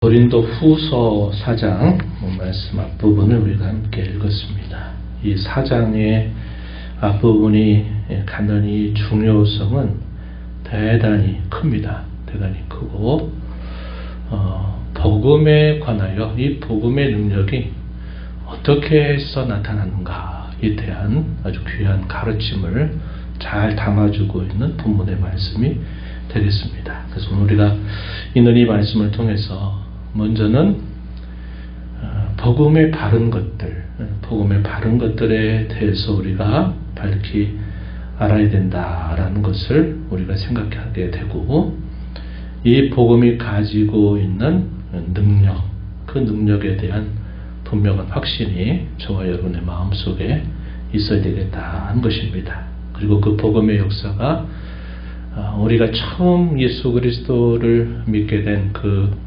고린도 후서 4장 말씀 앞부분을 우리가 함께 읽었습니다. 이 4장의 앞부분이 갖는 이 중요성은 대단히 큽니다. 대단히 크고 복음에 관하여 이 복음의 능력이 어떻게 해서 나타나는가에 대한 아주 귀한 가르침을 잘 담아주고 있는 본문의 말씀이 되겠습니다. 그래서 오늘 우리가 오늘 이 말씀을 통해서 먼저는 복음의 바른 것들에 대해서 우리가 밝히 알아야 된다라는 것을 우리가 생각하게 되고, 이 복음이 가지고 있는 능력, 그 능력에 대한 분명한 확신이 저와 여러분의 마음속에 있어야 되겠다는 것입니다. 그리고 그 복음의 역사가 우리가 처음 예수 그리스도를 믿게 된 그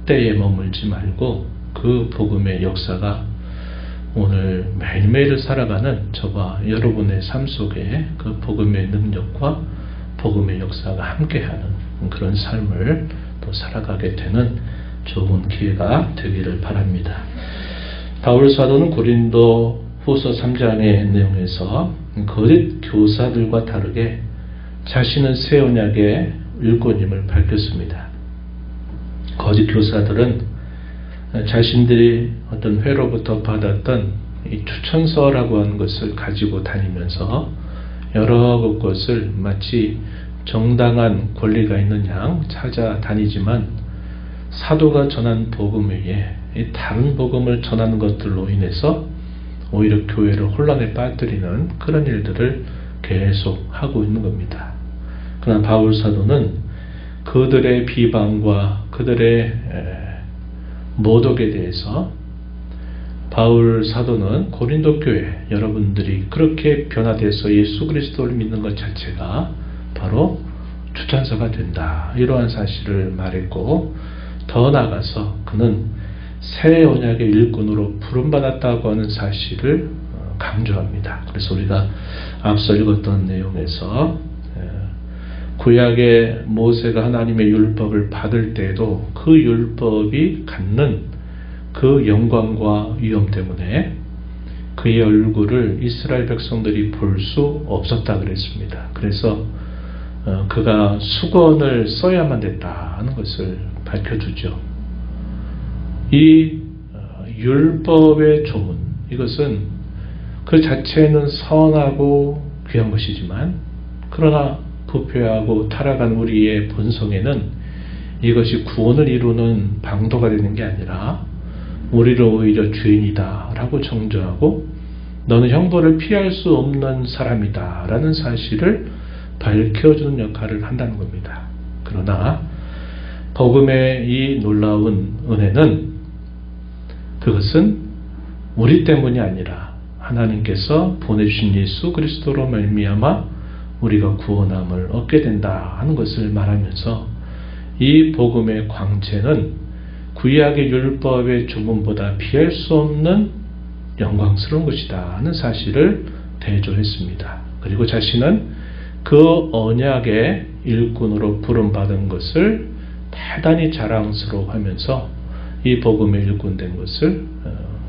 때에 머물지 말고 그 복음의 역사가 오늘 매일매일 살아가는 저와 여러분의 삶 속에 그 복음의 능력과 복음의 역사가 함께하는 그런 삶을 또 살아가게 되는 좋은 기회가 되기를 바랍니다. 바울 사도는 고린도 후서 3장의 내용에서 거짓 교사들과 다르게 자신은 새 언약의 일꾼임을 밝혔습니다. 거짓 교사들은 자신들이 어떤 회로부터 받았던 이 추천서라고 하는 것을 가지고 다니면서 여러 것을 마치 정당한 권리가 있는 양 찾아다니지만, 사도가 전한 복음 외에 다른 복음을 전하는 것들로 인해서 오히려 교회를 혼란에 빠뜨리는 그런 일들을 계속 하고 있는 겁니다. 그러나 바울 사도는 그들의 비방과 그들의 모독에 대해서 바울 사도는 고린도 교회 여러분들이 그렇게 변화돼서 예수 그리스도를 믿는 것 자체가 바로 추천서가 된다, 이러한 사실을 말했고, 더 나아가서 그는 새 언약의 일꾼으로 부름받았다고 하는 사실을 강조합니다. 그래서 우리가 앞서 읽었던 내용에서 구약의 모세가 하나님의 율법을 받을 때에도 그 율법이 갖는 그 영광과 위엄 때문에 그의 얼굴을 이스라엘 백성들이 볼 수 없었다 그랬습니다. 그래서 그가 수건을 써야만 됐다는 것을 밝혀주죠. 이 율법의 조문, 이것은 그 자체는 선하고 귀한 것이지만, 그러나 부패하고 타락한 우리의 본성에는 이것이 구원을 이루는 방도가 되는 게 아니라 우리를 오히려 죄인이다 라고 정죄하고 너는 형벌을 피할 수 없는 사람이다 라는 사실을 밝혀주는 역할을 한다는 겁니다. 그러나 복음의 이 놀라운 은혜는, 그것은 우리 때문이 아니라 하나님께서 보내주신 예수 그리스도로 말미암아 우리가 구원함을 얻게 된다 하는 것을 말하면서, 이 복음의 광채는 구약의 율법의 조문보다 피할 수 없는 영광스러운 것이다 하는 사실을 대조했습니다. 그리고 자신은 그 언약의 일꾼으로 부름받은 것을 대단히 자랑스러워하면서 이 복음의 일꾼 된 것을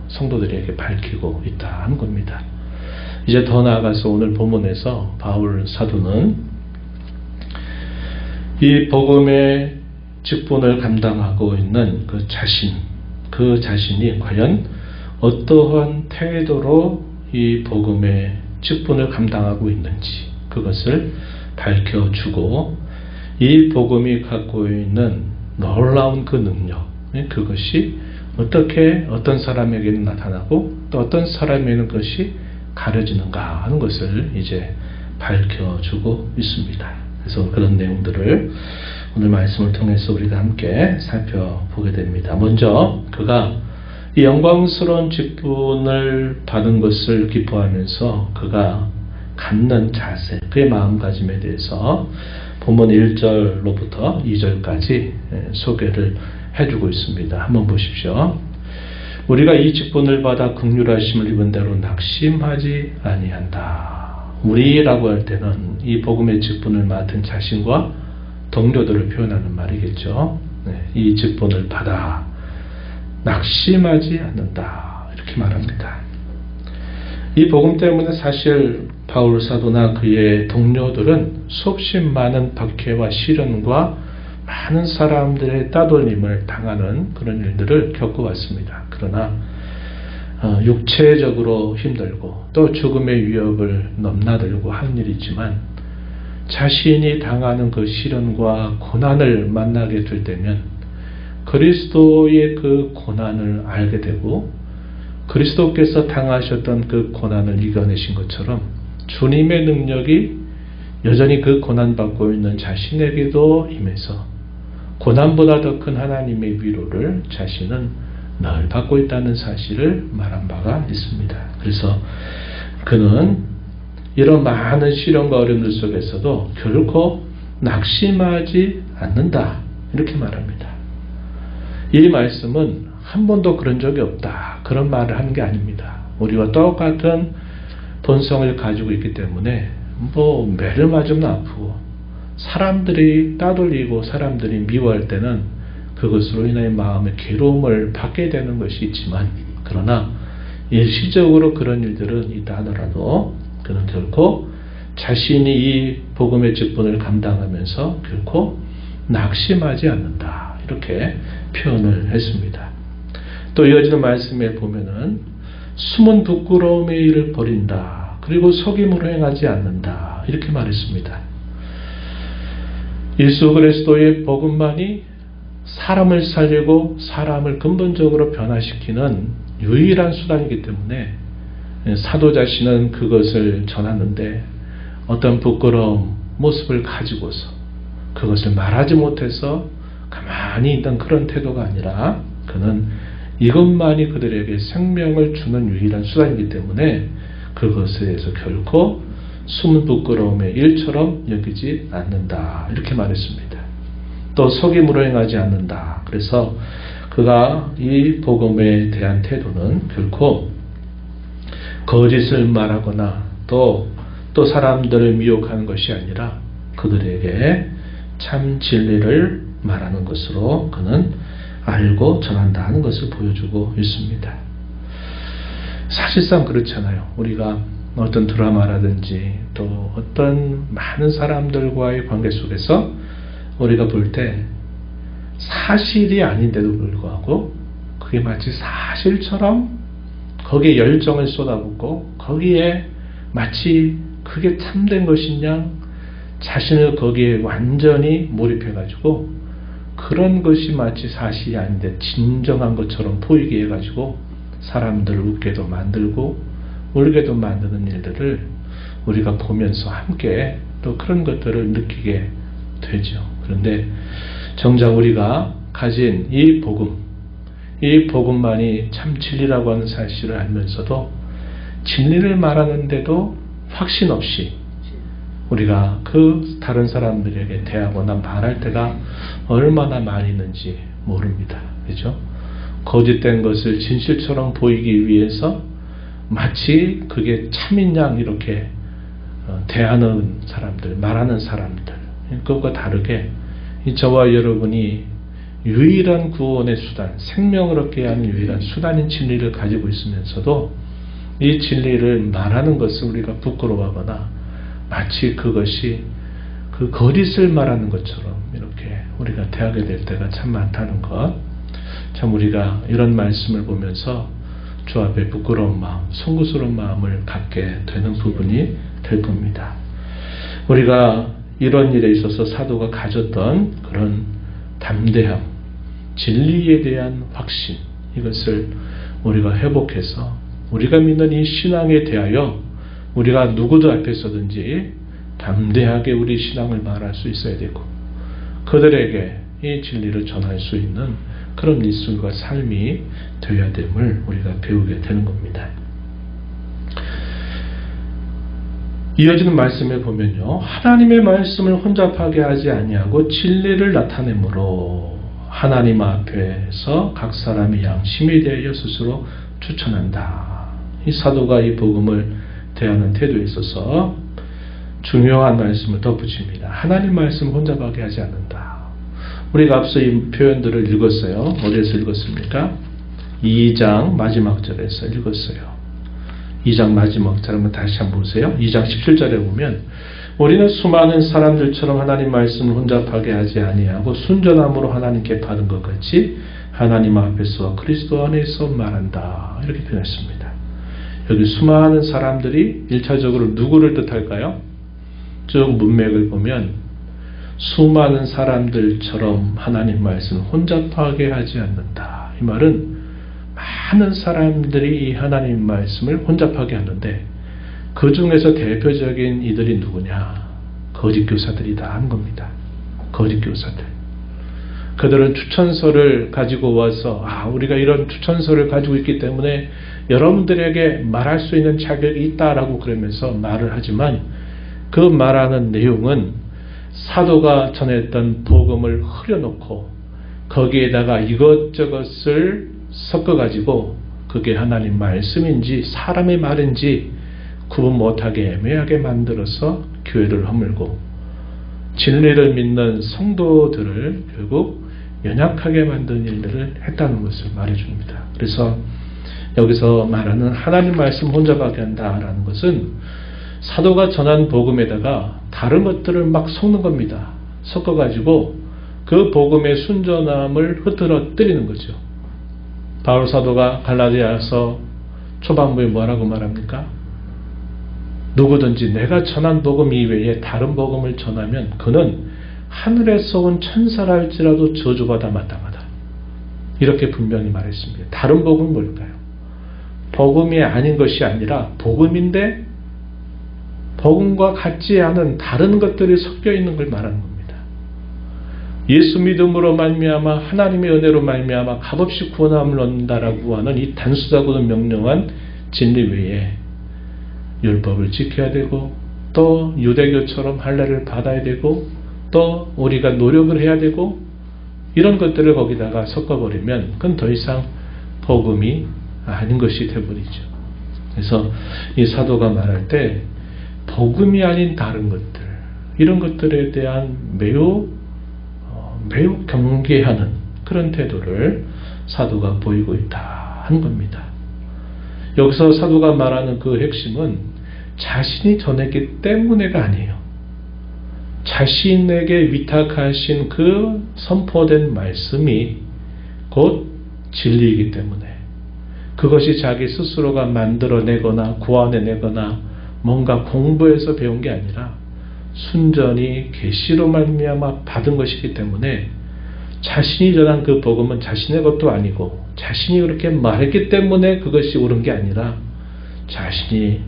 성도들에게 밝히고 있다 하는 겁니다. 이제 더 나아가서 오늘 본문에서 바울 사도는 이 복음의 직분을 감당하고 있는 그 자신이 과연 어떠한 태도로 이 복음의 직분을 감당하고 있는지, 그것을 밝혀주고, 이 복음이 갖고 있는 놀라운 그 능력, 그것이 어떻게 어떤 사람에게는 나타나고 또 어떤 사람에게는 그것이 가려지는가 하는 것을 이제 밝혀주고 있습니다. 그래서 그런 내용들을 오늘 말씀을 통해서 우리가 함께 살펴보게 됩니다. 먼저 그가 이 영광스러운 직분을 받은 것을 기뻐하면서 그가 갖는 자세, 그의 마음가짐에 대해서 본문 1절로부터 2절까지 소개를 해주고 있습니다. 한번 보십시오. 우리가 이 직분을 받아 긍휼하심을 입은 대로 낙심하지 아니한다. 우리라고 할 때는 이 복음의 직분을 맡은 자신과 동료들을 표현하는 말이겠죠. 이 직분을 받아 낙심하지 않는다 이렇게 말합니다. 이 복음 때문에 사실 바울 사도나 그의 동료들은 수없이 많은 박해와 시련과 많은 사람들의 따돌림을 당하는 그런 일들을 겪어왔습니다. 그러나 육체적으로 힘들고 또 죽음의 위협을 넘나들고 하는 일이지만 자신이 당하는 그 시련과 고난을 만나게 될 때면 그리스도의 그 고난을 알게 되고 그리스도께서 당하셨던 그 고난을 이겨내신 것처럼 주님의 능력이 여전히 그 고난받고 있는 자신에게도 임해서 고난보다 더 큰 하나님의 위로를 자신은 늘 받고 있다는 사실을 말한 바가 있습니다. 그래서 그는 이런 많은 시련과 어려움들 속에서도 결코 낙심하지 않는다 이렇게 말합니다. 이 말씀은 한 번도 그런 적이 없다 그런 말을 하는 게 아닙니다. 우리와 똑같은 본성을 가지고 있기 때문에 매를 맞으면 아프고 사람들이 따돌리고 사람들이 미워할 때는 그것으로 인하여 마음의 괴로움을 받게 되는 것이 있지만 그러나 일시적으로 그런 일들은 있다 하더라도 그는 결코 자신이 이 복음의 직분을 감당하면서 결코 낙심하지 않는다 이렇게 표현을 했습니다. 또 이어지는 말씀에 보면은 숨은 부끄러움의 일을 버린다 그리고 속임으로 행하지 않는다 이렇게 말했습니다. 예수 그리스도의 복음만이 사람을 살리고 사람을 근본적으로 변화시키는 유일한 수단이기 때문에 사도 자신은 그것을 전하는데 어떤 부끄러움 모습을 가지고서 그것을 말하지 못해서 가만히 있던 그런 태도가 아니라 그는 이것만이 그들에게 생명을 주는 유일한 수단이기 때문에 그것에 대해서 결코 숨은 부끄러움의 일처럼 여기지 않는다 이렇게 말했습니다. 또 속임으로 행하지 않는다. 그래서 그가 이 복음에 대한 태도는 결코 거짓을 말하거나 또 사람들을 미혹하는 것이 아니라 그들에게 참 진리를 말하는 것으로 그는 알고 전한다 하는 것을 보여주고 있습니다. 사실상 그렇잖아요. 우리가 어떤 드라마라든지 또 어떤 많은 사람들과의 관계 속에서 우리가 볼 때 사실이 아닌데도 불구하고 그게 마치 사실처럼 거기에 열정을 쏟아붓고 거기에 마치 그게 참된 것이냐 자신을 거기에 완전히 몰입해가지고 그런 것이 마치 사실이 아닌데 진정한 것처럼 보이게 해가지고 사람들을 웃게도 만들고 울게도 만드는 일들을 우리가 보면서 함께 또 그런 것들을 느끼게 되죠. 그런데 정작 우리가 가진 이 복음만이 참 진리라고 하는 사실을 알면서도 진리를 말하는데도 확신 없이 우리가 그 다른 사람들에게 대하거나 말할 때가 얼마나 많이 있는지 모릅니다. 그죠? 거짓된 것을 진실처럼 보이기 위해서 마치 그게 참인 양 이렇게 대하는 사람들, 말하는 사람들, 그것과 다르게 저와 여러분이 유일한 구원의 수단, 생명을 얻게 하는 유일한 수단인 진리를 가지고 있으면서도 이 진리를 말하는 것을 우리가 부끄러워하거나 마치 그것이 그 거짓을 말하는 것처럼 이렇게 우리가 대하게 될 때가 참 많다는 것. 참 우리가 이런 말씀을 보면서 주 앞에 부끄러운 마음, 송구스러운 마음을 갖게 되는 부분이 될 겁니다. 우리가 이런 일에 있어서 사도가 가졌던 그런 담대함, 진리에 대한 확신, 이것을 우리가 회복해서 우리가 믿는 이 신앙에 대하여 우리가 누구도 앞에서든지 담대하게 우리 신앙을 말할 수 있어야 되고 그들에게 이 진리를 전할 수 있는 그런 일술과 삶이 되어야 됨을 우리가 배우게 되는 겁니다. 이어지는 말씀에 보면요, 하나님의 말씀을 혼잡하게 하지 아니하고 진리를 나타내므로 하나님 앞에서 각 사람이 양심에 대하여 스스로 추천한다. 이 사도가 이 복음을 대하는 태도에 있어서 중요한 말씀을 덧붙입니다. 하나님 말씀을 혼잡하게 하지 않는다. 우리가 앞서 이 표현들을 읽었어요. 어디에서 읽었습니까? 2장 마지막 절에서 읽었어요. 2장 마지막 절 한번 다시 한번 보세요. 2장 17절에 보면 우리는 수많은 사람들처럼 하나님 말씀을 혼잡하게 하지 아니하고 순전함으로 하나님께 받은 것 같이 하나님 앞에서 그리스도 안에서 말한다. 이렇게 표현했습니다. 여기 수많은 사람들이 1차적으로 누구를 뜻할까요? 쭉 문맥을 보면 수많은 사람들처럼 하나님 말씀을 혼잡하게 하지 않는다. 이 말은 많은 사람들이 이 하나님 말씀을 혼잡하게 하는데 그 중에서 대표적인 이들이 누구냐? 거짓 교사들이다 하는 겁니다. 거짓 교사들. 그들은 추천서를 가지고 와서 우리가 이런 추천서를 가지고 있기 때문에 여러분들에게 말할 수 있는 자격이 있다라고 그러면서 말을 하지만 그 말하는 내용은 사도가 전했던 복음을 흐려놓고 거기에다가 이것저것을 섞어가지고 그게 하나님 말씀인지 사람의 말인지 구분 못하게 애매하게 만들어서 교회를 허물고 진리를 믿는 성도들을 결국 연약하게 만든 일들을 했다는 것을 말해줍니다. 그래서 여기서 말하는 하나님 말씀 혼잡하게 한다라는 것은 사도가 전한 복음에다가 다른 것들을 막 섞는 겁니다. 섞어가지고 그 복음의 순전함을 흐트러뜨리는 거죠. 바울 사도가 갈라디아서 초반부에 뭐라고 말합니까? 누구든지 내가 전한 복음 이외에 다른 복음을 전하면 그는 하늘에서 온 천사랄지라도 저주받아 마땅하다. 이렇게 분명히 말했습니다. 다른 복음은 뭘까요? 복음이 아닌 것이 아니라 복음인데 복음과 같지 않은 다른 것들이 섞여 있는 걸 말하는 겁니다. 예수 믿음으로 말미암아 하나님의 은혜로 말미암아 값없이 구원함을 얻는다라고 하는 이 단순하고도 명령한 진리 외에 율법을 지켜야 되고 또 유대교처럼 할례를 받아야 되고 또 우리가 노력을 해야 되고 이런 것들을 거기다가 섞어버리면 그건 더 이상 복음이 아닌 것이 되어버리죠. 그래서 이 사도가 말할 때 복음이 아닌 다른 것들 이런 것들에 대한 매우 경계하는 그런 태도를 사도가 보이고 있다 하는 겁니다. 여기서 사도가 말하는 그 핵심은 자신이 전했기 때문에가 아니에요. 자신에게 위탁하신 그 선포된 말씀이 곧 진리이기 때문에 그것이 자기 스스로가 만들어내거나 구원해내거나 뭔가 공부해서 배운 게 아니라 순전히 계시로 말미암아 받은 것이기 때문에 자신이 전한 그 복음은 자신의 것도 아니고 자신이 그렇게 말했기 때문에 그것이 옳은 게 아니라 자신이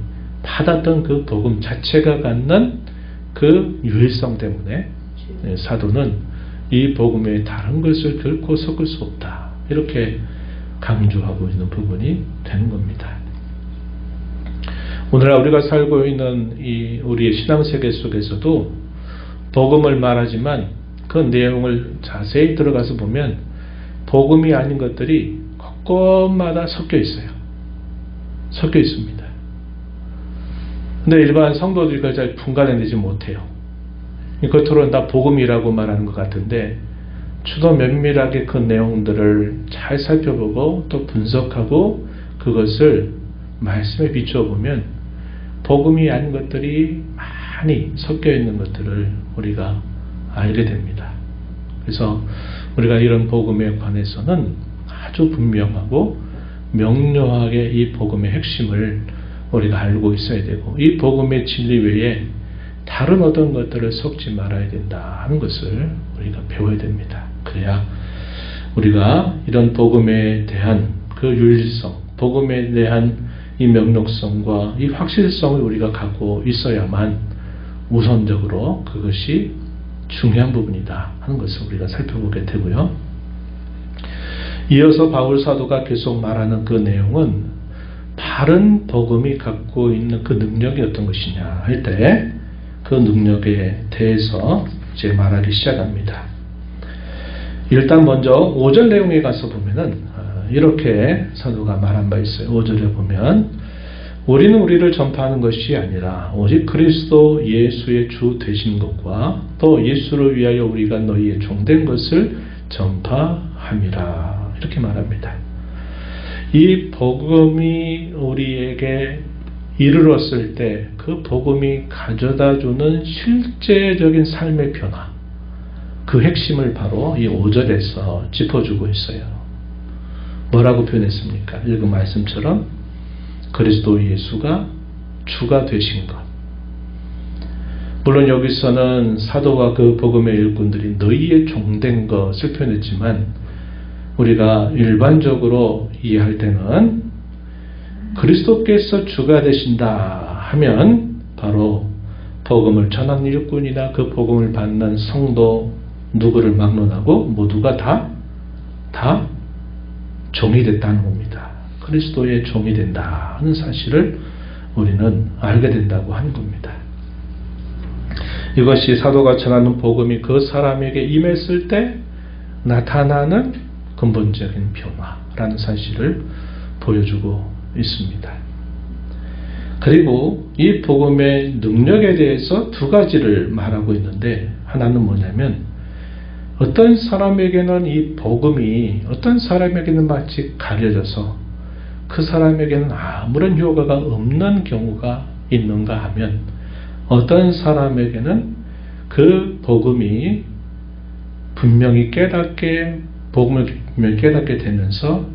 받았던 그 복음 자체가 갖는 그 유일성 때문에 사도는 이 복음에 다른 것을 결코 섞을 수 없다. 이렇게 강조하고 있는 부분이 되는 겁니다. 오늘날 우리가 살고 있는 이 우리의 신앙세계 속에서도 복음을 말하지만 그 내용을 자세히 들어가서 보면 복음이 아닌 것들이 곳곳마다 섞여 있어요. 섞여 있습니다. 근데 일반 성도들이 그걸 잘 분간해내지 못해요. 겉으로는 다 복음이라고 말하는 것 같은데 추도 면밀하게 그 내용들을 잘 살펴보고 또 분석하고 그것을 말씀에 비추어 보면 복음이 아닌 것들이 많이 섞여 있는 것들을 우리가 알게 됩니다. 그래서 우리가 이런 복음에 관해서는 아주 분명하고 명료하게 이 복음의 핵심을 우리가 알고 있어야 되고 이 복음의 진리 외에 다른 어떤 것들을 섞지 말아야 된다 하는 것을 우리가 배워야 됩니다. 그래야 우리가 이런 복음에 대한 그 유일성, 복음에 대한 이 명록성과 이 확실성을 우리가 갖고 있어야만 우선적으로 그것이 중요한 부분이다 하는 것을 우리가 살펴보게 되고요. 이어서 바울 사도가 계속 말하는 그 내용은 바른 복음이 갖고 있는 그 능력이 어떤 것이냐 할 때 그 능력에 대해서 이제 말하기 시작합니다. 일단 먼저 5절 내용에 가서 보면은 이렇게 사도가 말한 바 있어요. 5절에 보면 우리는 우리를 전파하는 것이 아니라 오직 그리스도 예수의 주 되신 것과 또 예수를 위하여 우리가 너희의 종된 것을 전파함이라. 이렇게 말합니다. 이 복음이 우리에게 이르렀을 때 그 복음이 가져다주는 실제적인 삶의 변화, 그 핵심을 바로 이 5절에서 짚어주고 있어요. 뭐라고 표현했습니까? 읽은 말씀처럼 그리스도 예수가 주가 되신 것. 물론 여기서는 사도와 그 복음의 일꾼들이 너희의 종된 것을 표현했지만 우리가 일반적으로 이해할 때는 그리스도께서 주가 되신다 하면 바로 복음을 전하는 일꾼이나 그 복음을 받는 성도 누구를 막론하고 모두가 다 종이 됐다는 겁니다. 그리스도의 종이 된다 하는 사실을 우리는 알게 된다고 하는 겁니다. 이것이 사도가 전하는 복음이 그 사람에게 임했을 때 나타나는 근본적인 변화라는 사실을 보여주고 있습니다. 그리고 이 복음의 능력에 대해서 두 가지를 말하고 있는데, 하나는 뭐냐면 어떤 사람에게는 이 복음이 어떤 사람에게는 마치 가려져서 그 사람에게는 아무런 효과가 없는 경우가 있는가 하면, 어떤 사람에게는 그 복음이 분명히 복음을 분명히 깨닫게 되면서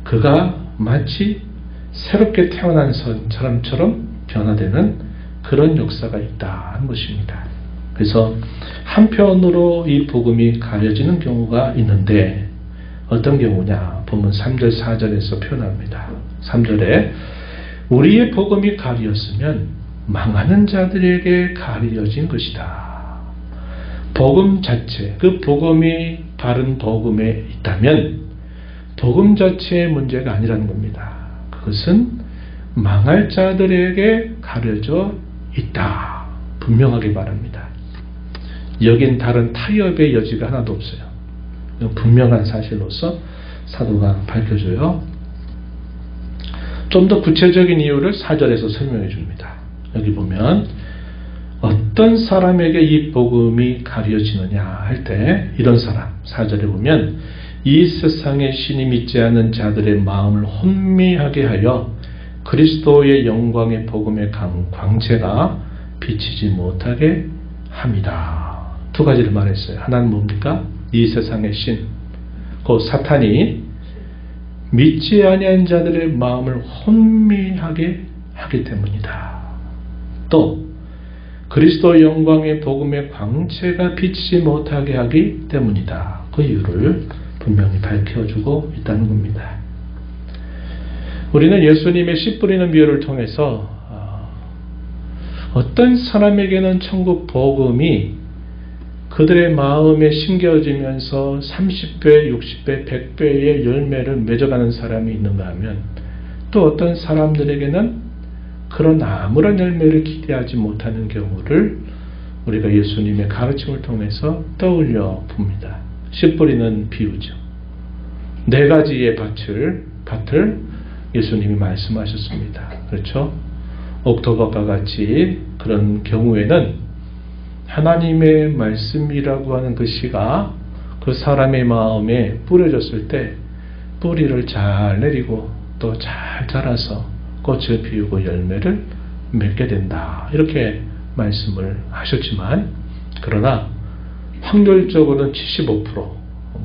그가 마치 새롭게 태어난 사람처럼 변화되는 그런 역사가 있다는 것입니다. 그래서 한편으로 이 복음이 가려지는 경우가 있는데 어떤 경우냐? 본문 3절 4절에서 표현합니다. 3절에 우리의 복음이 가리었으면 망하는 자들에게 가려진 것이다. 복음 자체, 그 복음이 바른 복음에 있다면 복음 자체의 문제가 아니라는 겁니다. 그것은 망할 자들에게 가려져 있다. 분명하게 말합니다. 여긴 다른 타협의 여지가 하나도 없어요. 분명한 사실로서 사도가 밝혀줘요. 좀 더 구체적인 이유를 4절에서 설명해 줍니다. 여기 보면 어떤 사람에게 이 복음이 가려지느냐 할 때 이런 사람, 4절에 보면 이 세상의 신이 믿지 않는 자들의 마음을 혼미하게 하여 그리스도의 영광의 복음의 광채가 비치지 못하게 합니다. 두 가지를 말했어요. 하나는 뭡니까? 이 세상의 신, 그 사탄이 믿지 아니한 자들의 마음을 혼미하게 하기 때문이다. 또 그리스도 영광의 복음의 광채가 비치지 못하게 하기 때문이다. 그 이유를 분명히 밝혀주고 있다는 겁니다. 우리는 예수님의 씨 뿌리는 비유를 통해서 어떤 사람에게는 천국 복음이 그들의 마음에 심겨지면서 30배, 60배, 100배의 열매를 맺어가는 사람이 있는가 하면 또 어떤 사람들에게는 그런 아무런 열매를 기대하지 못하는 경우를 우리가 예수님의 가르침을 통해서 떠올려 봅니다. 씨 뿌리는 비유죠. 4가지의 밭을 예수님이 말씀하셨습니다. 그렇죠? 옥토버과 같이 그런 경우에는 하나님의 말씀이라고 하는 그 씨가 그 사람의 마음에 뿌려졌을 때 뿌리를 잘 내리고 또 잘 자라서 꽃을 피우고 열매를 맺게 된다. 이렇게 말씀을 하셨지만, 그러나 확률적으로는 75%,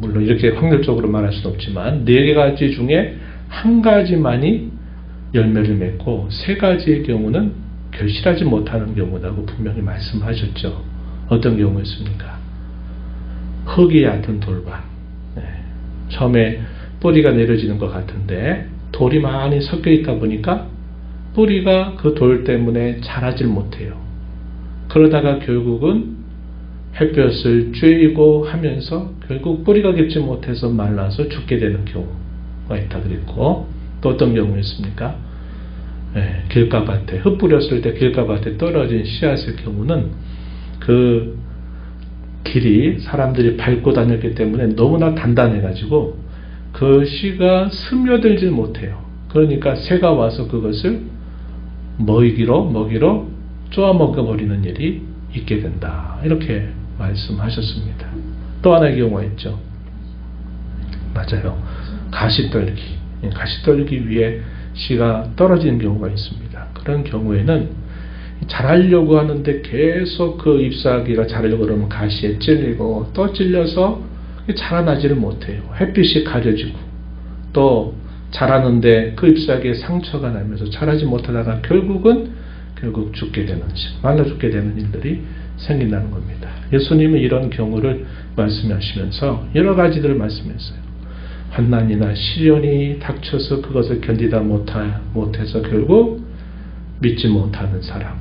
물론 이렇게 확률적으로 말할 수는 없지만 4가지 중에 1가지만이 열매를 맺고 3가지의 경우는 결실하지 못하는 경우라고 분명히 말씀하셨죠. 어떤 경우였습니까? 흙이 얕은 돌밭. 처음에 뿌리가 내려지는 것 같은데 돌이 많이 섞여 있다 보니까 뿌리가 그 돌 때문에 자라질 못해요. 그러다가 결국은 햇볕을 쬐이고 하면서 결국 뿌리가 깊지 못해서 말라서 죽게 되는 경우가 있다 그랬고, 또 어떤 경우였습니까? 길가밭에 흙 뿌렸을 때 길가밭에 떨어진 씨앗의 경우는 그 길이 사람들이 밟고 다녔기 때문에 너무나 단단해가지고 그 씨가 스며들질 못해요. 그러니까 새가 와서 그것을 먹이로 쪼아 먹어버리는 일이 있게 된다. 이렇게 말씀하셨습니다. 또 하나의 경우가 있죠. 맞아요. 가시떨기 위에 씨가 떨어지는 경우가 있습니다. 그런 경우에는 자라려고 하는데 계속 그 잎사귀가 자라려고 그러면 가시에 찔리고 또 찔려서 자라나지를 못해요. 햇빛이 가려지고 또 자라는데 그 잎사귀에 상처가 나면서 자라지 못하다가 결국 죽게 되는, 말라 죽게 되는 일들이 생긴다는 겁니다. 예수님은 이런 경우를 말씀하시면서 여러 가지들을 말씀했어요. 환난이나 시련이 닥쳐서 그것을 견디다 못해서 결국 믿지 못하는 사람,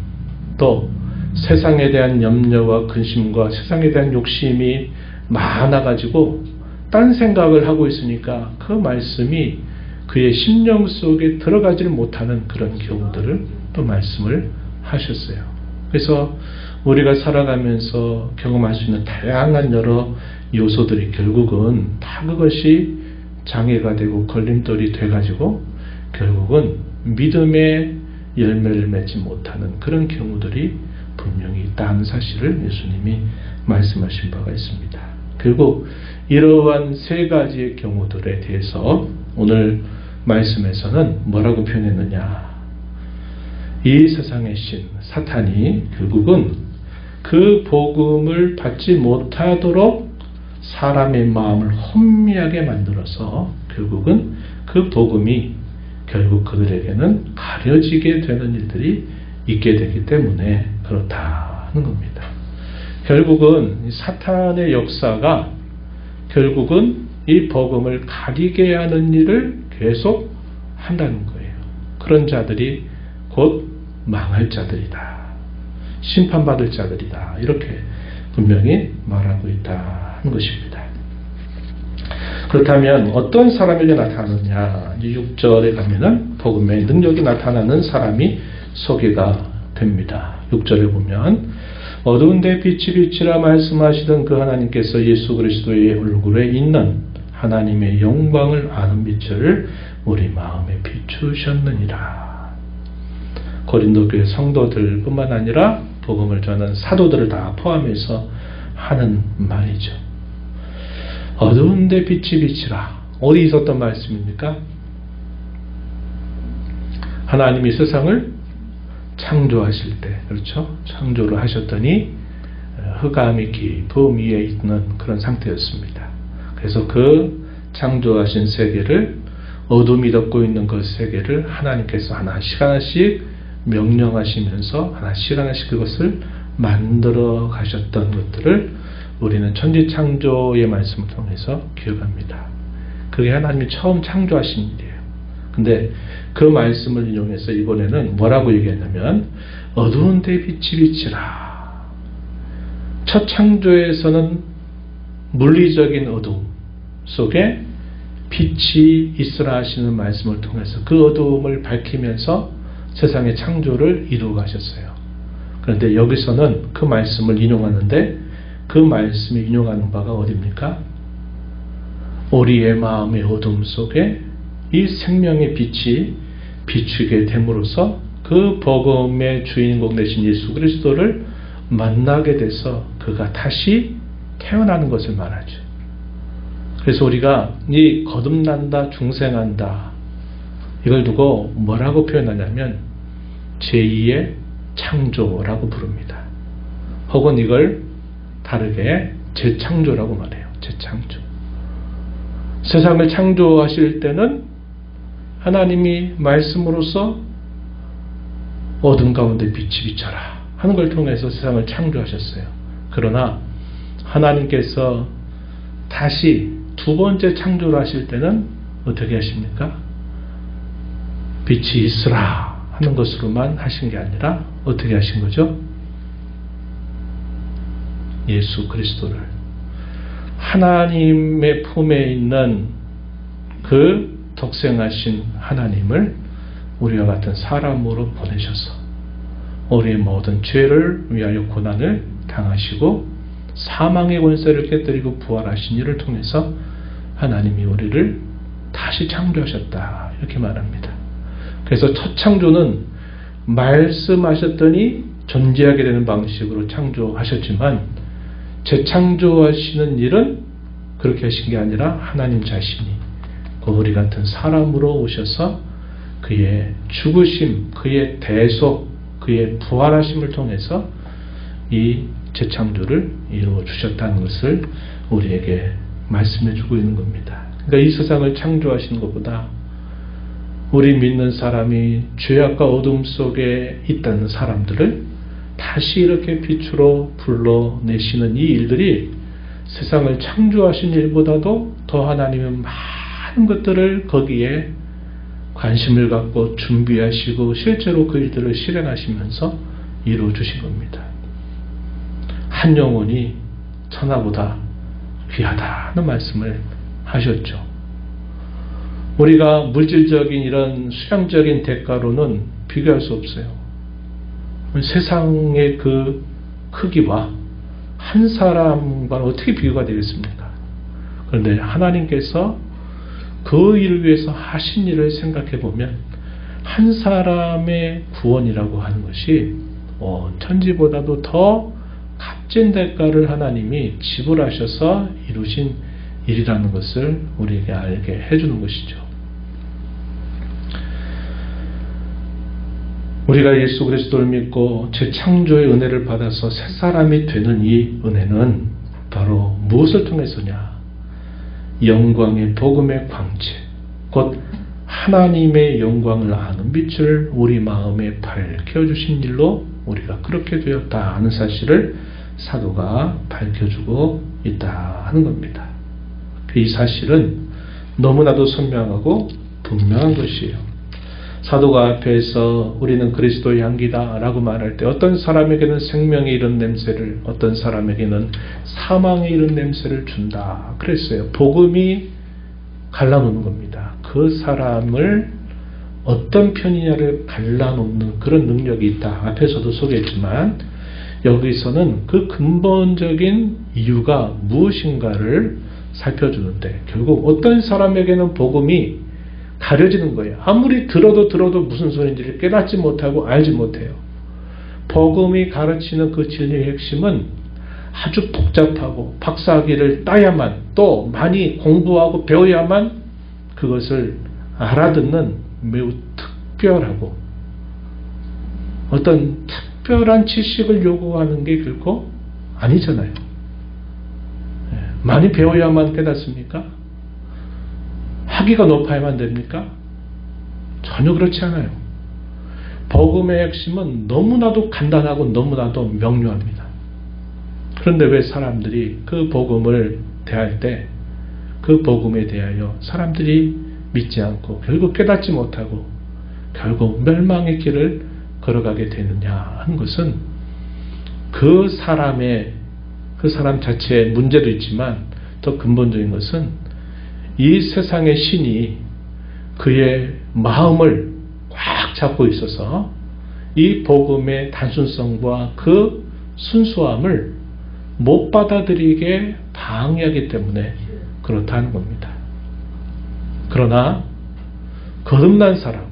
또 세상에 대한 염려와 근심과 세상에 대한 욕심이 많아가지고 딴 생각을 하고 있으니까 그 말씀이 그의 심령 속에 들어가지를 못하는 그런 경우들을 또 말씀을 하셨어요. 그래서 우리가 살아가면서 경험할 수 있는 다양한 여러 요소들이 결국은 다 그것이 장애가 되고 걸림돌이 돼가지고 결국은 믿음의 열매를 맺지 못하는 그런 경우들이 분명히 있다는 사실을 예수님이 말씀하신 바가 있습니다. 결국 이러한 세 가지의 경우들에 대해서 오늘 말씀에서는 뭐라고 표현했느냐. 이 세상의 신 사탄이 결국은 그 복음을 받지 못하도록 사람의 마음을 혼미하게 만들어서 결국은 그 복음이 결국 그들에게는 가려지게 되는 일들이 있게 되기 때문에 그렇다는 겁니다. 결국은 사탄의 역사가 결국은 이 복음을 가리게 하는 일을 계속 한다는 거예요. 그런 자들이 곧 망할 자들이다. 심판받을 자들이다. 이렇게 분명히 말하고 있다는 것입니다. 그렇다면 어떤 사람에게 나타나느냐. 6절에 가면은 복음의 능력이 나타나는 사람이 소개가 됩니다. 6절에 보면 어두운 데 빛이 비치라 말씀하시던 그 하나님께서 예수 그리스도의 얼굴에 있는 하나님의 영광을 아는 빛을 우리 마음에 비추셨느니라. 고린도 교회 성도들 뿐만 아니라 복음을 전하는 사도들을 다 포함해서 하는 말이죠. 어두운 데 빛이 비치라. 어디 있었던 말씀입니까? 하나님이 세상을 창조하실 때, 그렇죠? 창조를 하셨더니 흑암이 깊음 위에 있는 그런 상태였습니다. 그래서 그 창조하신 세계를, 어둠이 덮고 있는 그 세계를 하나님께서 하나씩 명령하시면서 하나씩 그것을 만들어 가셨던 것들을 우리는 천지창조의 말씀을 통해서 기억합니다. 그게 하나님이 처음 창조하신 일이에요. 근데 그 말씀을 인용해서 이번에는 뭐라고 얘기했냐면 어두운 데 빛이 비치라. 첫 창조에서는 물리적인 어두움 속에 빛이 있으라 하시는 말씀을 통해서 그 어두움을 밝히면서 세상의 창조를 이루어 가셨어요. 그런데 여기서는 그 말씀을 인용하는데 그 말씀이 인용하는 바가 어디입니까? 우리의 마음의 어둠 속에 이 생명의 빛이 비추게 됨으로써 그 복음의 주인공 되신 예수 그리스도를 만나게 돼서 그가 다시 태어나는 것을 말하죠. 그래서 우리가 이 거듭난다, 중생한다 이걸 두고 뭐라고 표현하냐면 제2의 창조라고 부릅니다. 혹은 이걸 다르게 재창조라고 말해요. 재창조. 세상을 창조하실 때는 하나님이 말씀으로서 어둠 가운데 빛이 비쳐라 하는 걸 통해서 세상을 창조하셨어요. 그러나 하나님께서 다시 두 번째 창조를 하실 때는 어떻게 하십니까? 빛이 있으라 하는 것으로만 하신 게 아니라 어떻게 하신 거죠? 예수 그리스도를 하나님의 품에 있는 그 독생하신 하나님을 우리와 같은 사람으로 보내셔서 우리의 모든 죄를 위하여 고난을 당하시고 사망의 권세를 깨뜨리고 부활하신 이를 통해서 하나님이 우리를 다시 창조하셨다 이렇게 말합니다. 그래서 첫 창조는 말씀하셨더니 존재하게 되는 방식으로 창조하셨지만 재창조하시는 일은 그렇게 하신 게 아니라 하나님 자신이 그 우리 같은 사람으로 오셔서 그의 죽으심, 그의 대속, 그의 부활하심을 통해서 이 재창조를 이루어 주셨다는 것을 우리에게 말씀해 주고 있는 겁니다. 그러니까 이 세상을 창조하시는 것보다 우리 믿는 사람이 죄악과 어둠 속에 있다는 사람들을 다시 이렇게 빛으로 불러내시는 이 일들이 세상을 창조하신 일보다도 더 하나님은 많은 것들을 거기에 관심을 갖고 준비하시고 실제로 그 일들을 실행하시면서 이루어 주신 겁니다. 한 영혼이 천하보다 귀하다는 말씀을 하셨죠. 우리가 물질적인 이런 수량적인 대가로는 비교할 수 없어요. 세상의 그 크기와 한 사람과 어떻게 비교가 되겠습니까? 그런데 하나님께서 그 일을 위해서 하신 일을 생각해 보면 한 사람의 구원이라고 하는 것이 천지보다도 더 값진 대가를 하나님이 지불하셔서 이루신 일이라는 것을 우리에게 알게 해주는 것이죠. 우리가 예수 그리스도를 믿고 재창조의 은혜를 받아서 새 사람이 되는 이 은혜는 바로 무엇을 통해서냐? 영광의 복음의 광채, 곧 하나님의 영광을 아는 빛을 우리 마음에 밝혀주신 일로 우리가 그렇게 되었다 하는 사실을 사도가 밝혀주고 있다 하는 겁니다. 이 사실은 너무나도 선명하고 분명한 것이에요. 사도가 앞에서 우리는 그리스도의 향기다 라고 말할 때 어떤 사람에게는 생명에 이른 냄새를, 어떤 사람에게는 사망에 이른 냄새를 준다 그랬어요. 복음이 갈라놓는 겁니다. 그 사람을 어떤 편이냐를 갈라놓는 그런 능력이 있다. 앞에서도 소개했지만 여기서는 그 근본적인 이유가 무엇인가를 살펴주는데 결국 어떤 사람에게는 복음이 가려지는 거예요. 아무리 들어도 무슨 소리인지를 깨닫지 못하고 알지 못해요. 복음이 가르치는 그 진리의 핵심은 아주 복잡하고 박사학위를 따야만 또 많이 공부하고 배워야만 그것을 알아듣는 매우 특별하고 어떤 특별한 지식을 요구하는 게 결코 아니잖아요. 많이 배워야만 깨닫습니까? 학위가 높아야만 됩니까? 전혀 그렇지 않아요. 복음의 핵심은 너무나도 간단하고 너무나도 명료합니다. 그런데 왜 사람들이 그 복음을 대할 때 그 복음에 대하여 사람들이 믿지 않고 결국 깨닫지 못하고 결국 멸망의 길을 걸어가게 되느냐 하는 것은 그 사람 자체의 문제도 있지만 더 근본적인 것은 이 세상의 신이 그의 마음을 꽉 잡고 있어서 이 복음의 단순성과 그 순수함을 못 받아들이게 방해하기 때문에 그렇다는 겁니다. 그러나 거듭난 사람,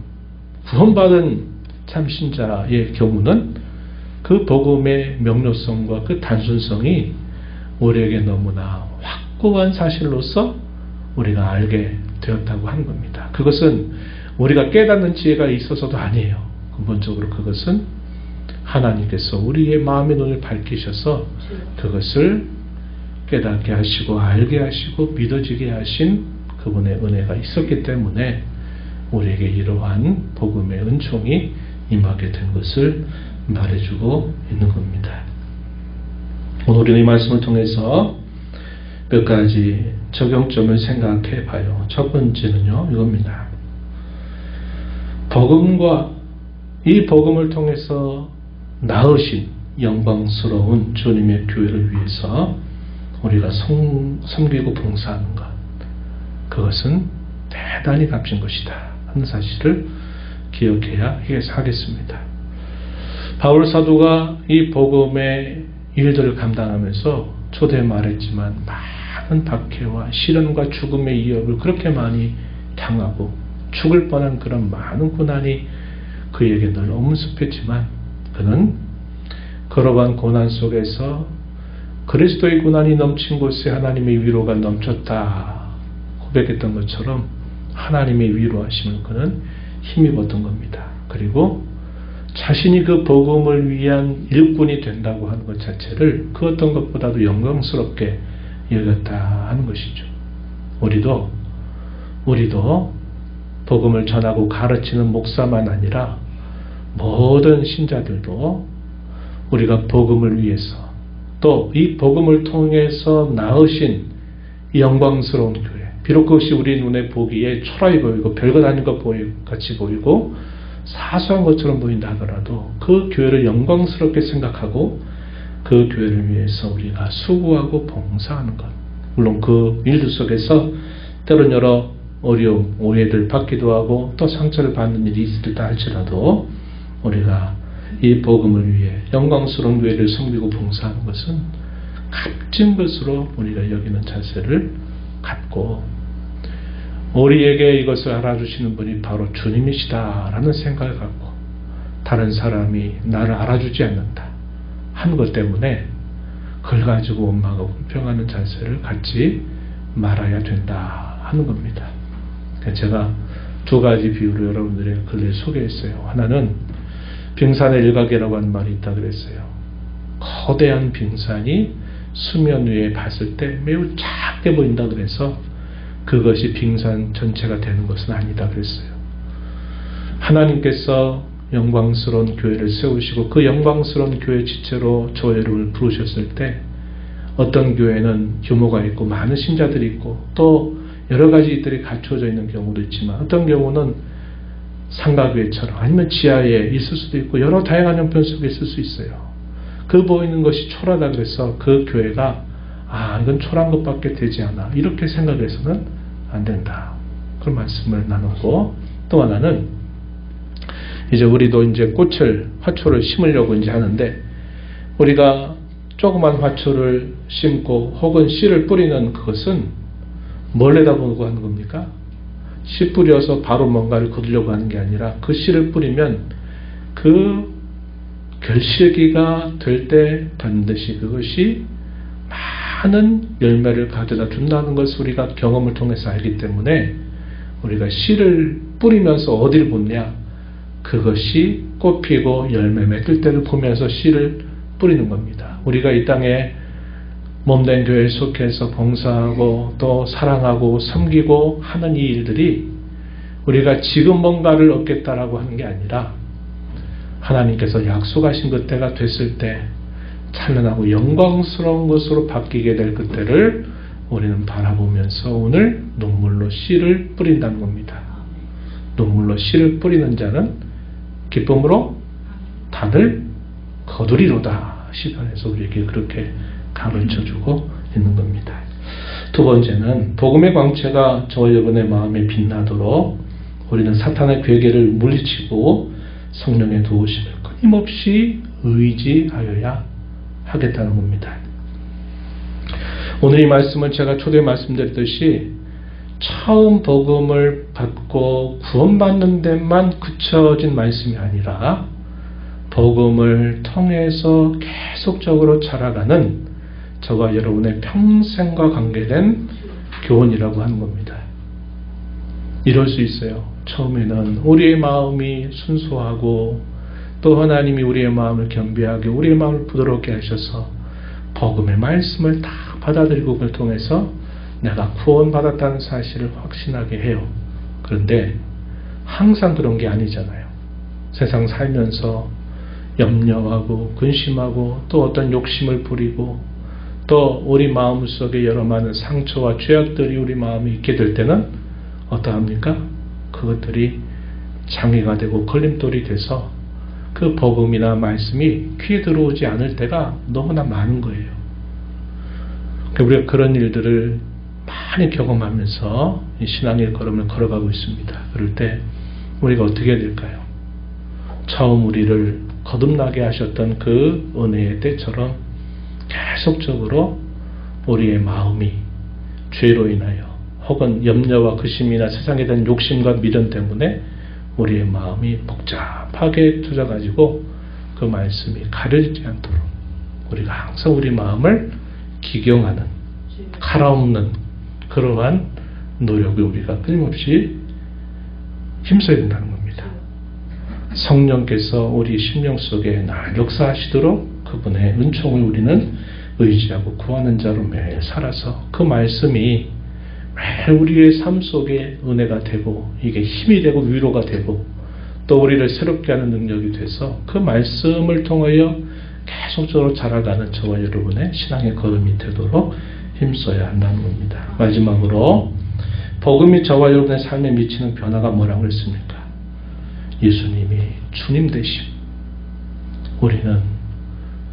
구원받은 참 신자의 경우는 그 복음의 명료성과 그 단순성이 우리에게 너무나 확고한 사실로서 우리가 알게 되었다고 하는 겁니다. 그것은 우리가 깨닫는 지혜가 있어서도 아니에요. 근본적으로 그것은 하나님께서 우리의 마음의 눈을 밝히셔서 그것을 깨닫게 하시고 알게 하시고 믿어지게 하신 그분의 은혜가 있었기 때문에 우리에게 이러한 복음의 은총이 임하게 된 것을 말해주고 있는 겁니다. 오늘 우리는 이 말씀을 통해서 몇 가지 적용점을 생각해 봐요. 첫 번째는요, 이겁니다. 이 복음을 통해서 낳으신 영광스러운 주님의 교회를 위해서 우리가 섬기고 봉사하는 것, 그것은 대단히 값진 것이다 하는 사실을 기억해야 하겠습니다. 바울 사도가 이 복음의 일들을 감당하면서 초대에 말했지만 많은 박해와 시련과 죽음의 위협을 그렇게 많이 당하고 죽을 뻔한 그런 많은 고난이 그에게 늘 엄습했지만 그는 걸어간 고난 속에서 그리스도의 고난이 넘친 곳에 하나님의 위로가 넘쳤다 고백했던 것처럼 하나님의 위로하심을 그는 힘입었던 겁니다. 그리고 자신이 그 복음을 위한 일꾼이 된다고 하는 것 자체를 그 어떤 것보다도 영광스럽게 여겼다 하는 것이죠. 우리도 복음을 전하고 가르치는 목사만 아니라 모든 신자들도 우리가 복음을 위해서 또 이 복음을 통해서 낳으신 이 영광스러운 교회, 비록 그것이 우리 눈에 보기에 초라해 보이고 별것 아닌 것 같이 보이고 사소한 것처럼 보인다 하더라도 그 교회를 영광스럽게 생각하고 그 교회를 위해서 우리가 수고하고 봉사하는 것, 물론 그 일들 속에서 때론 여러 어려움, 오해를 받기도 하고 또 상처를 받는 일이 있을다 할지라도 우리가 이 복음을 위해 영광스러운 교회를 섬기고 봉사하는 것은 값진 것으로 우리가 여기는 자세를 갖고 우리에게 이것을 알아주시는 분이 바로 주님이시다라는 생각을 갖고 다른 사람이 나를 알아주지 않는다 하는 것 때문에 그걸 가지고 원망하고 불평하는 자세를 갖지 말아야 된다 하는 겁니다. 제가 두 가지 비유로 여러분들에게 글을 소개했어요. 하나는 빙산의 일각이라고 하는 말이 있다 그랬어요. 거대한 빙산이 수면 위에 봤을 때 매우 작게 보인다 그래서 그것이 빙산 전체가 되는 것은 아니다 그랬어요. 하나님께서 영광스러운 교회를 세우시고 그 영광스러운 교회 지체로 저와 여러분을 부르셨을 때 어떤 교회는 규모가 있고 많은 신자들이 있고 또 여러 가지 일들이 갖춰져 있는 경우도 있지만 어떤 경우는 상가교회처럼 아니면 지하에 있을 수도 있고 여러 다양한 형편 속에 있을 수 있어요. 그 보이는 것이 초라하다 그래서 그 교회가 이건 초라한 것밖에 되지 않아 이렇게 생각해서는 안 된다. 그런 말씀을 나누고 또 하나는 이제 우리도 이제 화초를 심으려고 이제 하는데 우리가 조그만 화초를 심고 혹은 씨를 뿌리는 그것은 뭘 내다보고 하는 겁니까? 씨 뿌려서 바로 뭔가를 거두려고 하는 게 아니라 그 씨를 뿌리면 그 결실기가 될 때 반드시 그것이 많은 열매를 가져다 준다는 것을 우리가 경험을 통해서 알기 때문에 우리가 씨를 뿌리면서 어디를 보냐? 그것이 꽃피고 열매 맺을 때를 보면서 씨를 뿌리는 겁니다. 우리가 이 땅에 몸된 교회에 속해서 봉사하고 또 사랑하고 섬기고 하는 이 일들이 우리가 지금 뭔가를 얻겠다라고 하는 게 아니라 하나님께서 약속하신 그때가 됐을 때 찬란하고 영광스러운 것으로 바뀌게 될 그때를 우리는 바라보면서 오늘 눈물로 씨를 뿌린다는 겁니다. 눈물로 씨를 뿌리는 자는 기쁨으로 다들 거두리로다. 시편에서 우리에게 그렇게 가르쳐주고 있는 겁니다. 두 번째는 복음의 광채가 저와 여러분의 마음에 빛나도록 우리는 사탄의 괴계를 물리치고 성령의 도우심을 끊임없이 의지하여야 하겠다는 겁니다. 오늘 이 말씀은 제가 초대에 말씀드렸듯이 처음 복음을 받고 구원받는 데만 그쳐진 말씀이 아니라 복음을 통해서 계속적으로 자라가는 저와 여러분의 평생과 관계된 교훈이라고 하는 겁니다. 이럴 수 있어요. 처음에는 우리의 마음이 순수하고 또 하나님이 우리의 마음을 겸비하게 우리의 마음을 부드럽게 하셔서 복음의 말씀을 다 받아들이고 그걸 통해서 내가 구원받았다는 사실을 확신하게 해요. 그런데 항상 그런 게 아니잖아요. 세상 살면서 염려하고 근심하고 또 어떤 욕심을 부리고 또 우리 마음속에 여러 많은 상처와 죄악들이 우리 마음에 있게 될 때는 어떠합니까? 그것들이 장애가 되고 걸림돌이 돼서 그 복음이나 말씀이 귀에 들어오지 않을 때가 너무나 많은 거예요. 우리가 그런 일들을 많이 경험하면서 이 신앙의 걸음을 걸어가고 있습니다. 그럴 때 우리가 어떻게 해야 될까요? 처음 우리를 거듭나게 하셨던 그 은혜의 때처럼 계속적으로 우리의 마음이 죄로 인하여 혹은 염려와 근심이나 세상에 대한 욕심과 미련 때문에 우리의 마음이 복잡하게 터져가지고 그 말씀이 가려지지 않도록 우리가 항상 우리 마음을 기경하는, 갈아엎는 그러한 노력을 우리가 끊임없이 힘써야 된다는 겁니다. 성령께서 우리 심령 속에 날 역사하시도록 그분의 은총을 우리는 의지하고 구하는 자로 매일 살아서 그 말씀이 매일 우리의 삶 속에 은혜가 되고 이게 힘이 되고 위로가 되고 또 우리를 새롭게 하는 능력이 돼서 그 말씀을 통하여 계속적으로 자라가는 저와 여러분의 신앙의 걸음이 되도록 힘써야 한다는 겁니다. 마지막으로 복음이 저와 여러분의 삶에 미치는 변화가 뭐라고 했습니까? 예수님이 주님 되심. 우리는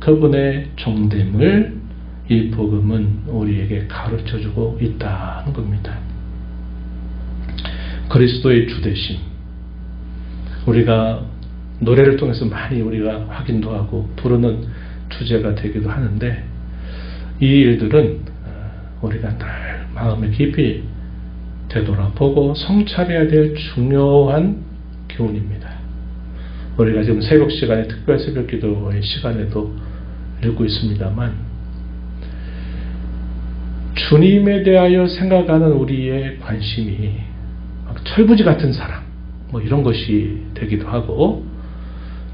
그분의 종됨을 이 복음은 우리에게 가르쳐주고 있다는 겁니다. 그리스도의 주되심. 우리가 노래를 통해서 많이 우리가 확인도 하고 부르는 주제가 되기도 하는데 이 일들은 우리가 늘 마음에 깊이 되돌아보고 성찰해야 될 중요한 교훈입니다. 우리가 지금 새벽 시간에 특별 새벽 기도의 시간에도 읽고 있습니다만 주님에 대하여 생각하는 우리의 관심이 철부지 같은 사랑 뭐 이런 것이 되기도 하고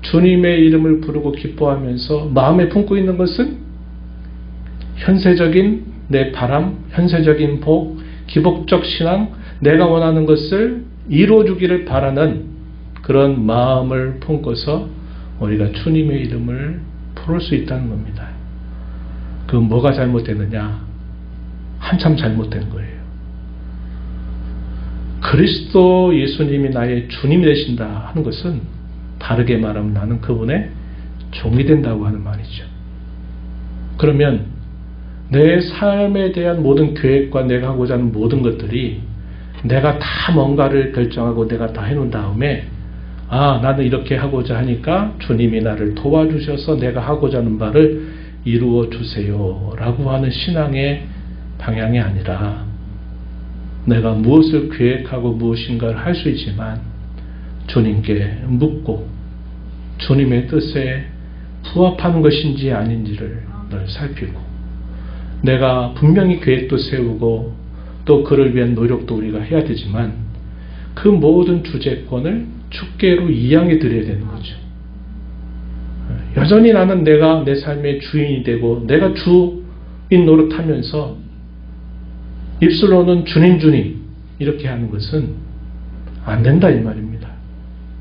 주님의 이름을 부르고 기뻐하면서 마음에 품고 있는 것은 현세적인 내 바람, 현세적인 복, 기복적 신앙, 내가 원하는 것을 이루어주기를 바라는 그런 마음을 품고서 우리가 주님의 이름을 부를 수 있다는 겁니다. 그 뭐가 잘못됐느냐? 한참 잘못된 거예요. 그리스도 예수님이 나의 주님이 되신다 하는 것은 다르게 말하면 나는 그분의 종이 된다고 하는 말이죠. 그러면 내 삶에 대한 모든 계획과 내가 하고자 하는 모든 것들이 내가 다 뭔가를 결정하고 내가 다 해놓은 다음에 나는 이렇게 하고자 하니까 주님이 나를 도와주셔서 내가 하고자 하는 바를 이루어 주세요 라고 하는 신앙의 방향이 아니라 내가 무엇을 계획하고 무엇인가를 할 수 있지만 주님께 묻고 주님의 뜻에 부합하는 것인지 아닌지를 늘 살피고 내가 분명히 계획도 세우고 또 그를 위한 노력도 우리가 해야 되지만 그 모든 주재권을 주께로 이양해 드려야 되는 거죠. 여전히 나는 내가 내 삶의 주인이 되고 내가 주인 노릇하면서 입술로는 주님 주님 이렇게 하는 것은 안 된다 이 말입니다.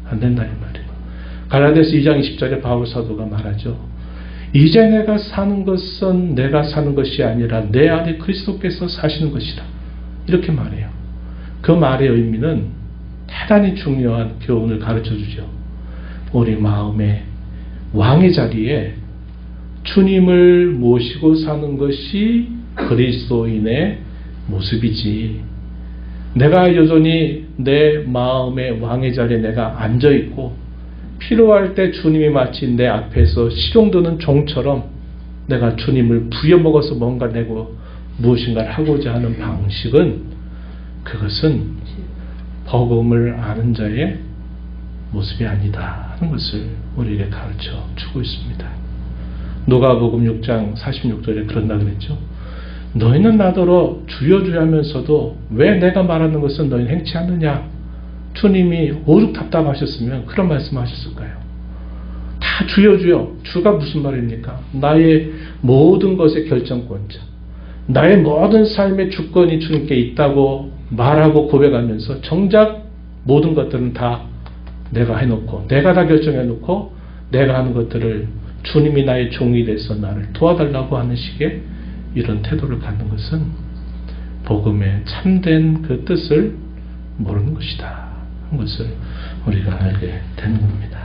안 된다 이 말이에요. 갈라디아서 2장 20절에 바울 사도가 말하죠. 이제 내가 사는 것은 내가 사는 것이 아니라 내 안에 그리스도께서 사시는 것이다. 이렇게 말해요. 그 말의 의미는 대단히 중요한 교훈을 가르쳐주죠. 우리 마음의 왕의 자리에 주님을 모시고 사는 것이 그리스도인의 모습이지. 내가 여전히 내 마음의 왕의 자리에 내가 앉아있고 필요할 때 주님이 마치 내 앞에서 시종드는 종처럼 내가 주님을 부려먹어서 뭔가 내고 무엇인가를 하고자 하는 방식은 그것은 복음을 아는 자의 모습이 아니다 하는 것을 우리에게 가르쳐 주고 있습니다. 누가복음 6장 46절에 그런다 그랬죠. 너희는 나더러 주여 주여 하면서도 왜 내가 말하는 것은 너희는 행치 않느냐. 주님이 오죽 답답하셨으면 그런 말씀하셨을까요? 다 주여 주여. 주가 무슨 말입니까? 나의 모든 것의 결정권자, 나의 모든 삶의 주권이 주님께 있다고 말하고 고백하면서 정작 모든 것들은 다 내가 해놓고 내가 다 결정해놓고 내가 하는 것들을 주님이 나의 종이 돼서 나를 도와달라고 하는 식의 이런 태도를 갖는 것은 복음의 참된 그 뜻을 모르는 것이다 하는 것을 우리가 알게 되는 겁니다.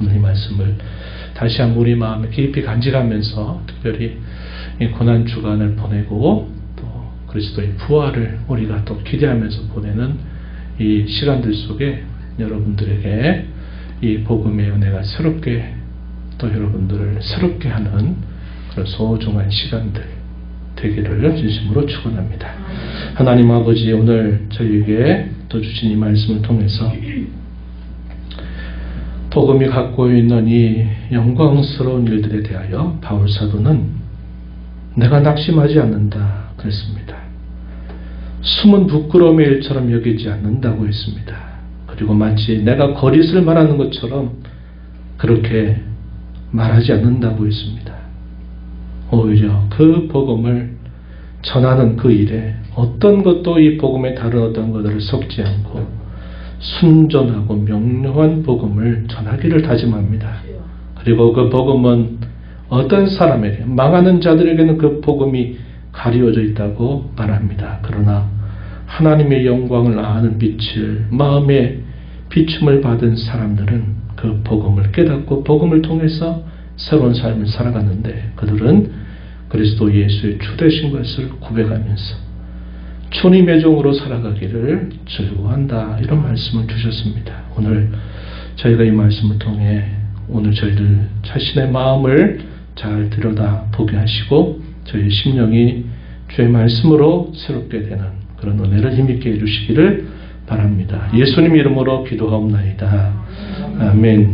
오늘 이 말씀을 다시 한번 우리 마음에 깊이 간직하면서 특별히 이 고난 주간을 보내고 또 그리스도의 부활을 우리가 또 기대하면서 보내는 이 시간들 속에 여러분들에게 이 복음의 은혜가 새롭게 또 여러분들을 새롭게 하는 그런 소중한 시간들 되기를 진심으로 축원합니다. 하나님 아버지, 오늘 저희에게 또 주신 이 말씀을 통해서 복음이 갖고 있는 이 영광스러운 일들에 대하여 바울 사도는 내가 낙심하지 않는다 그랬습니다. 숨은 부끄러움의 일처럼 여기지 않는다고 했습니다. 그리고 마치 내가 거짓을 말하는 것처럼 그렇게 말하지 않는다고 했습니다. 오히려 그 복음을 전하는 그 일에 어떤 것도 이 복음에 다른 어떤 것들을 섞지 않고 순전하고 명료한 복음을 전하기를 다짐합니다. 그리고 그 복음은 어떤 사람에게, 망하는 자들에게는 그 복음이 가리워져 있다고 말합니다. 그러나 하나님의 영광을 아는 빛을 마음에 비춤을 받은 사람들은 그 복음을 깨닫고 복음을 통해서 새로운 삶을 살아가는데 그들은 그리스도 예수의 주 되신 것을 고백하면서 주님의 종으로 살아가기를 즐거워한다. 이런 말씀을 주셨습니다. 오늘 저희가 이 말씀을 통해 오늘 저희들 자신의 마음을 잘 들여다보게 하시고 저희 심령이 주의 말씀으로 새롭게 되는 그런 은혜를 힘있게 해주시기를 바랍니다. 예수님 이름으로 기도하옵나이다. 아멘.